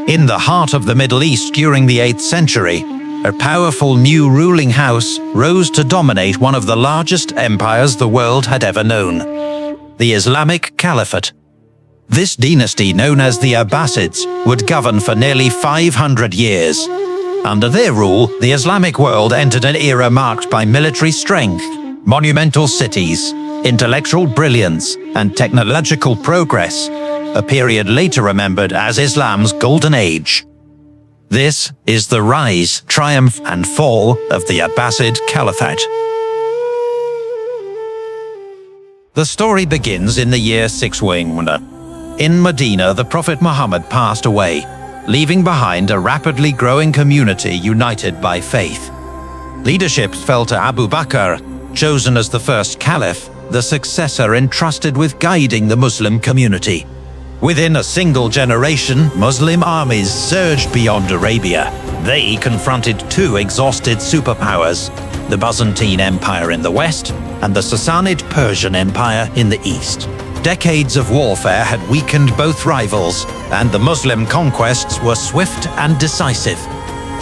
In the heart of the Middle East during the 8th century, a powerful new ruling house rose to dominate one of the largest empires the world had ever known, the Islamic Caliphate. This dynasty, known as the Abbasids, would govern for nearly 500 years. Under their rule, the Islamic world entered an era marked by military strength, monumental cities, intellectual brilliance, and technological progress, a period later remembered as Islam's Golden Age. This is the rise, triumph, and fall of the Abbasid Caliphate. The story begins in the year 600. In Medina, the Prophet Muhammad passed away, leaving behind a rapidly growing community united by faith. Leadership fell to Abu Bakr, chosen as the first caliph, the successor entrusted with guiding the Muslim community. Within a single generation, Muslim armies surged beyond Arabia. They confronted two exhausted superpowers, the Byzantine Empire in the west and the Sassanid Persian Empire in the east. Decades of warfare had weakened both rivals, and the Muslim conquests were swift and decisive.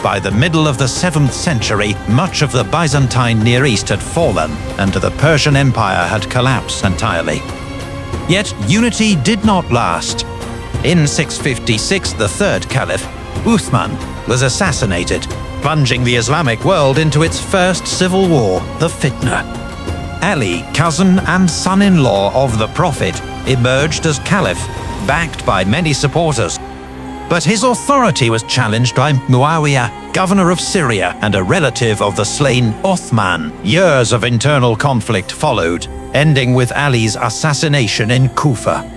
By the middle of the 7th century, much of the Byzantine Near East had fallen, and the Persian Empire had collapsed entirely. Yet unity did not last. In 656, the third caliph, Uthman, was assassinated, plunging the Islamic world into its first civil war, the Fitna. Ali, cousin and son-in-law of the Prophet, emerged as caliph, backed by many supporters. But his authority was challenged by Muawiyah, governor of Syria and a relative of the slain Uthman. Years of internal conflict followed, ending with Ali's assassination in Kufa.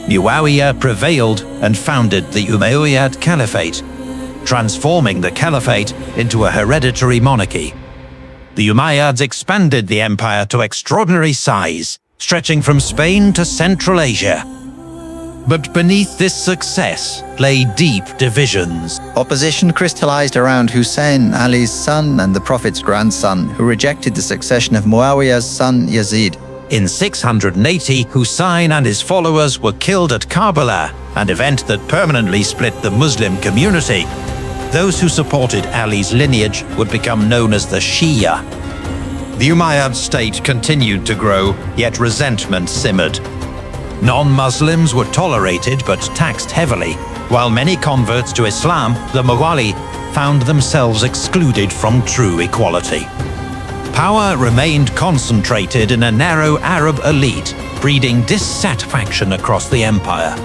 Muawiyah prevailed and founded the Umayyad Caliphate, transforming the caliphate into a hereditary monarchy. The Umayyads expanded the empire to extraordinary size, stretching from Spain to Central Asia. But beneath this success lay deep divisions. Opposition crystallized around Hussein, Ali's son and the Prophet's grandson, who rejected the succession of Muawiyah's son Yazid. In 680, Hussein and his followers were killed at Karbala, an event that permanently split the Muslim community. Those who supported Ali's lineage would become known as the Shia. The Umayyad state continued to grow, yet resentment simmered. Non-Muslims were tolerated but taxed heavily, while many converts to Islam, the Mawali, found themselves excluded from true equality. Power remained concentrated in a narrow Arab elite, breeding dissatisfaction across the empire.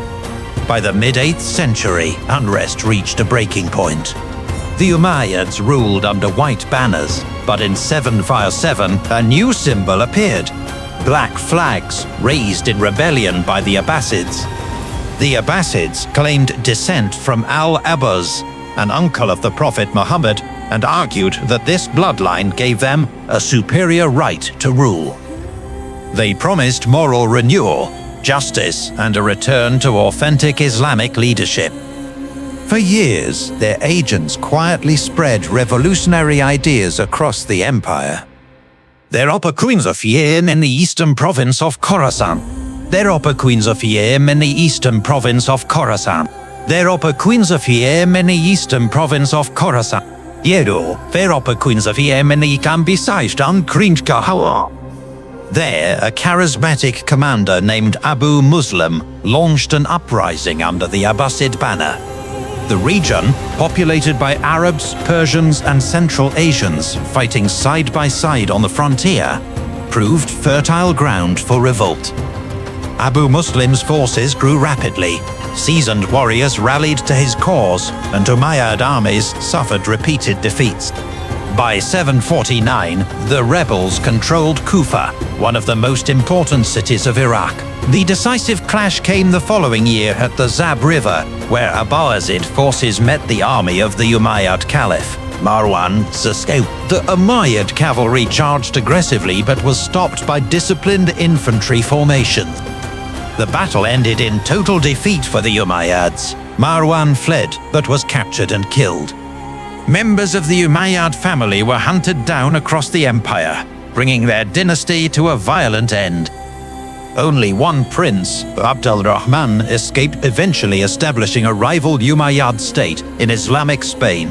By the mid-8th century, unrest reached a breaking point. The Umayyads ruled under white banners, but in 757, a new symbol appeared: black flags raised in rebellion by the Abbasids. The Abbasids claimed descent from Al-Abbas, an uncle of the Prophet Muhammad, and argued that this bloodline gave them a superior right to rule. They promised moral renewal, justice, and a return to authentic Islamic leadership. For years, their agents quietly spread revolutionary ideas across the empire. Their upper queens of Yemen in the eastern province of Khorasan. Their upper queens of Yemen in the eastern province of Khorasan. Their upper queens of Yemen in the eastern province of Khorasan. Yedo, their upper queens of Yemen in the Abbasid Caliphate. There, a charismatic commander named Abu Muslim launched an uprising under the Abbasid banner. The region, populated by Arabs, Persians, and Central Asians fighting side by side on the frontier, proved fertile ground for revolt. Abu Muslim's forces grew rapidly. Seasoned warriors rallied to his cause, and Umayyad armies suffered repeated defeats. By 749, the rebels controlled Kufa, one of the most important cities of Iraq. The decisive clash came the following year at the Zab River, where Abbasid forces met the army of the Umayyad Caliph, Marwan Zaskau. The Umayyad cavalry charged aggressively but was stopped by disciplined infantry formations. The battle ended in total defeat for the Umayyads. Marwan fled but was captured and killed. Members of the Umayyad family were hunted down across the empire, bringing their dynasty to a violent end. Only one prince, Abd al-Rahman, escaped, eventually establishing a rival Umayyad state in Islamic Spain.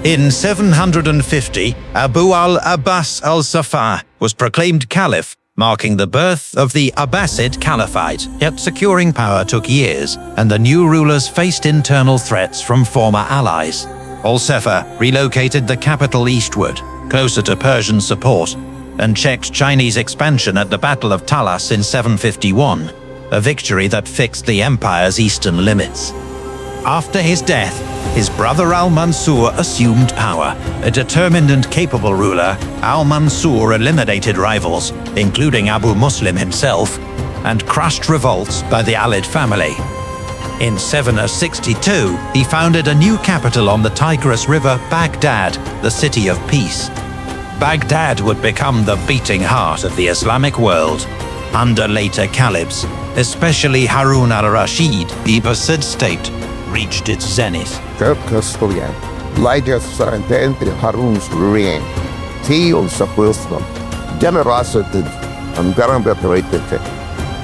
In 750, Abu al-Abbas al-Saffah was proclaimed caliph, marking the birth of the Abbasid Caliphate. Yet securing power took years, and the new rulers faced internal threats from former allies. Al-Saffah relocated the capital eastward, closer to Persian support, and checked Chinese expansion at the Battle of Talas in 751, a victory that fixed the empire's eastern limits. After his death, his brother Al-Mansur assumed power. A determined and capable ruler, Al-Mansur eliminated rivals, including Abu Muslim himself, and crushed revolts by the Alid family. In 762, he founded a new capital on the Tigris River, Baghdad, the city of peace. Baghdad would become the beating heart of the Islamic world. Under later caliphs, especially Harun al-Rashid, the Abbasid state reached its zenith. Third custodian, largest at the end of Harun's reign, tales of wisdom, generosity, and grand-operated.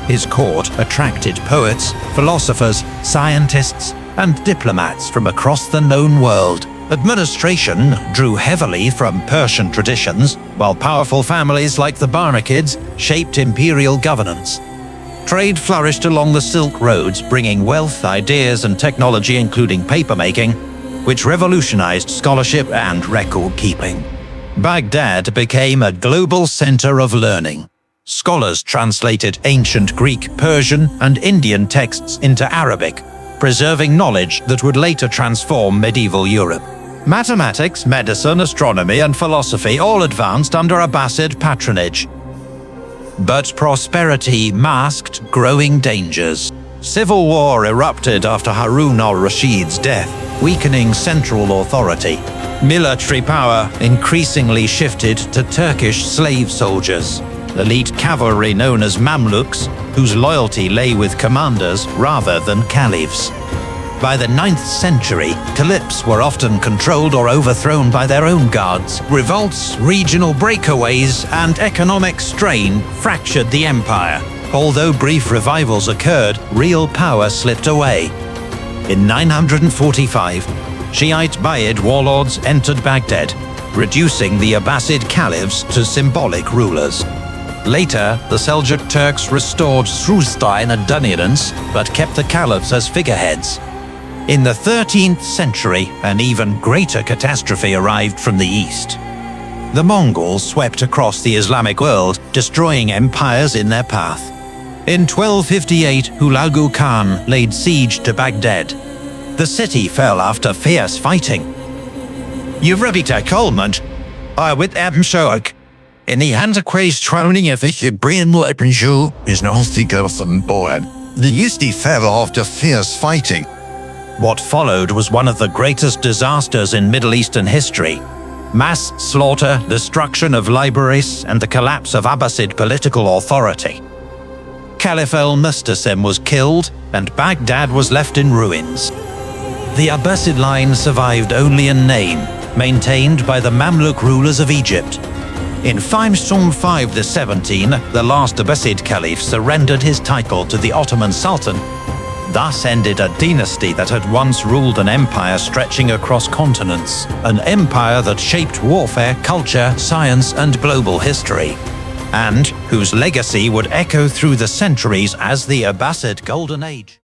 His court attracted poets, philosophers, scientists, and diplomats from across the known world. Administration drew heavily from Persian traditions, while powerful families like the Barmakids shaped imperial governance. Trade flourished along the Silk Roads, bringing wealth, ideas, and technology, including papermaking, which revolutionized scholarship and record-keeping. Baghdad became a global center of learning. Scholars translated ancient Greek, Persian, and Indian texts into Arabic, preserving knowledge that would later transform medieval Europe. Mathematics, medicine, astronomy, and philosophy all advanced under Abbasid patronage. But prosperity masked growing dangers. Civil war erupted after Harun al-Rashid's death, weakening central authority. Military power increasingly shifted to Turkish slave soldiers, elite cavalry known as Mamluks, whose loyalty lay with commanders rather than caliphs. By the 9th century, caliphs were often controlled or overthrown by their own guards. Revolts, regional breakaways, and economic strain fractured the empire. Although brief revivals occurred, real power slipped away. In 945, Shiite Umayyad warlords entered Baghdad, reducing the Abbasid caliphs to symbolic rulers. Later, the Seljuk Turks restored Sruzstein and dominance, but kept the caliphs as figureheads. In the 13th century, an even greater catastrophe arrived from the east. The Mongols swept across the Islamic world, destroying empires in their path. In 1258, Hulagu Khan laid siege to Baghdad. The city fell after fierce fighting. Eurobita Coleman, I with Abmshok. In the antiquated training of the Brian Lepenju is no figure from board. The Yusti fell after fierce fighting. What followed was one of the greatest disasters in Middle Eastern history. Mass slaughter, destruction of libraries, and the collapse of Abbasid political authority. Caliph al-Mustasim was killed, and Baghdad was left in ruins. The Abbasid line survived only in name, maintained by the Mamluk rulers of Egypt. In 517, the last Abbasid caliph surrendered his title to the Ottoman Sultan. Thus ended a dynasty that had once ruled an empire stretching across continents, an empire that shaped warfare, culture, science, and global history, and whose legacy would echo through the centuries as the Abbasid Golden Age.